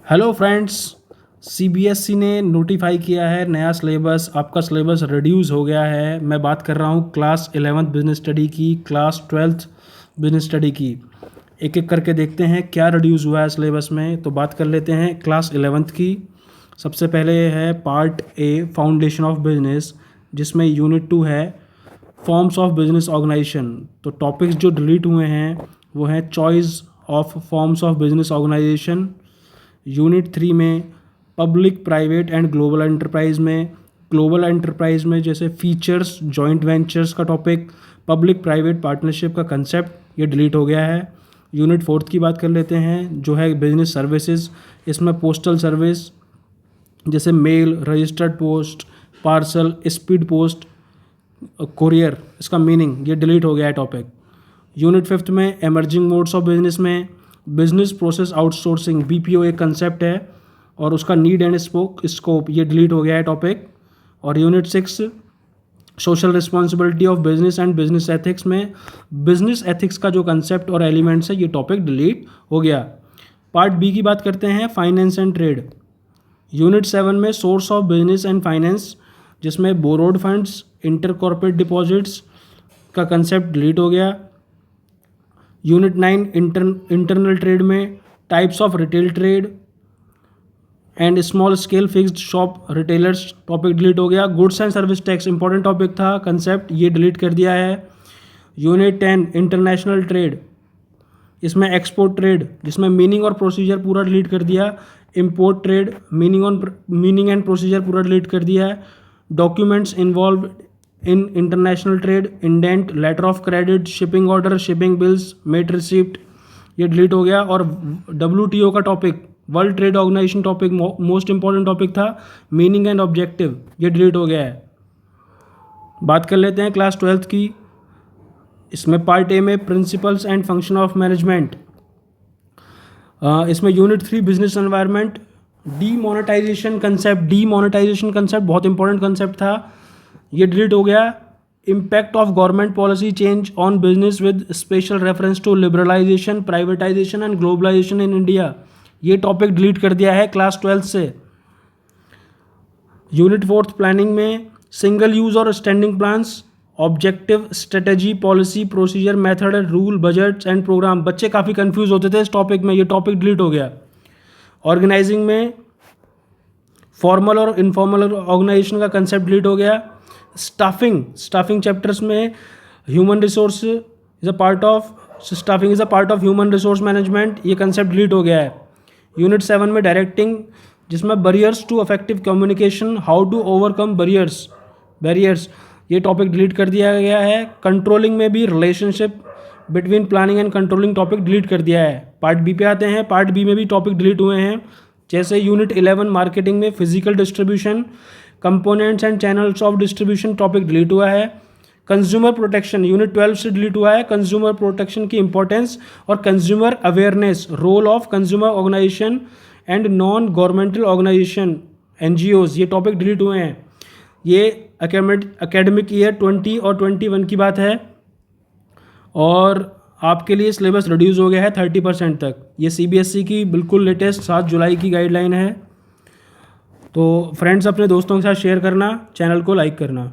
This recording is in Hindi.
हेलो फ्रेंड्स, सीबीएसई ने नोटिफाई किया है नया सिलेबस। आपका सिलेबस रिड्यूस हो गया है। मैं बात कर रहा हूँ क्लास 11th बिजनेस स्टडी की, क्लास 12th बिजनेस स्टडी की। एक एक करके देखते हैं क्या रिड्यूस हुआ है सिलेबस में। तो बात कर लेते हैं क्लास 11th की। सबसे पहले है part A, foundation of business, जिसमें यूनिट 2 है फॉर्म्स ऑफ बिजनेस ऑर्गेनाइजेशन। तो टॉपिक्स जो डिलीट हुए हैं वो हैं choice of forms of business organization. Unit 3 में public private and global enterprise में, ग्लोबल एंटरप्राइज में जैसे फीचर्स, जॉइंट वेंचर्स का टॉपिक, पब्लिक प्राइवेट पार्टनरशिप का कंसेप्ट, ये डिलीट हो गया है। यूनिट 4 की बात कर लेते हैं जो है बिजनेस सर्विसेज। इसमें पोस्टल सर्विस जैसे mail, registered post, parcel, speed post, courier, इसका मीनिंग ये डिलीट हो गया है टॉपिक। यूनिट 5 में एमर्जिंग मोड्स ऑफ बिजनेस में बिजनेस प्रोसेस आउटसोर्सिंग, बीपीओ एक कंसेप्ट है और उसका नीड एंड स्कोप ये डिलीट हो गया है टॉपिक। और unit 6 social responsibility of business and business ethics में बिजनेस एथिक्स का जो कंसेप्ट और एलिमेंट्स है ये टॉपिक डिलीट हो गया। पार्ट बी की बात करते हैं फाइनेंस एंड ट्रेड। यूनिट 7 में source of business and finance, जिसमें borrowed funds, inter corporate deposits का कंसेप्ट डिलीट हो गया। यूनिट 9 इंटरनल ट्रेड में types of retail trade and small scale fixed shop retailers topic delete हो गया। Goods and service tax important topic था, कंसेप्ट ये डिलीट कर दिया है। यूनिट 10 इंटरनेशनल ट्रेड, इसमें एक्सपोर्ट ट्रेड, जिसमें मीनिंग और प्रोसीजर पूरा डिलीट कर दिया। Import trade, meaning and procedure पूरा डिलीट कर दिया है। Documents involved in international trade, indent, letter of credit, shipping order, shipping bills, mate receipt, ये डिलीट हो गया। और WTO का टॉपिक, world trade organization topic, most important topic था, मीनिंग एंड ऑब्जेक्टिव, ये डिलीट हो गया है। बात कर लेते हैं क्लास 12th की। इसमें पार्ट ए में principles and function of management, इसमें unit 3 business environment, demonetisation concept बहुत इंपॉर्टेंट कंसेप्ट था, ये डिलीट हो गया। Impact of government policy change on business with special reference to liberalisation, privatisation and globalisation in India, ये टॉपिक डिलीट कर दिया है क्लास 12 से। यूनिट 4 प्लानिंग में सिंगल यूज और standing plans, objective, strategy, policy, procedure, method, rule, budgets and programme. बच्चे काफ़ी कंफ्यूज होते थे इस टॉपिक में, ये टॉपिक डिलीट हो गया। ऑर्गेनाइजिंग में फॉर्मल और इनफॉर्मल ऑर्गेनाइजेशन का कंसेप्ट डिलीट हो गया। स्टाफिंग चैप्टर्स में human resource is a part of human resource management, ये कंसेप्ट डिलीट हो गया है। यूनिट 7 में डायरेक्टिंग, जिसमें barriers to effective communication, how to overcome barriers, ये टॉपिक डिलीट कर दिया गया है। कंट्रोलिंग में भी relationship between planning and controlling topic delete कर दिया है। पार्ट बी पे आते हैं। पार्ट बी में भी टॉपिक डिलीट हुए हैं, जैसे यूनिट 11 मार्केटिंग में physical distribution, components and channels of distribution topic delete हुआ है। कंज्यूमर प्रोटेक्शन यूनिट 12 से डिलीट हुआ है। कंज्यूमर प्रोटेक्शन की इंपॉर्टेंस और consumer awareness, role of consumer organisation and non governmental organisation, NGOs, ये टॉपिक डिलीट हुए हैं। ये एकेडमिक ईयर 20 और 21 की बात है और आपके लिए सिलेबस रिड्यूस हो गया है 30% तक। ये CBSE की बिल्कुल लेटेस्ट 7 जुलाई की गाइडलाइन है। तो फ्रेंड्स अपने दोस्तों के साथ शेयर करना, चैनल को लाइक करना।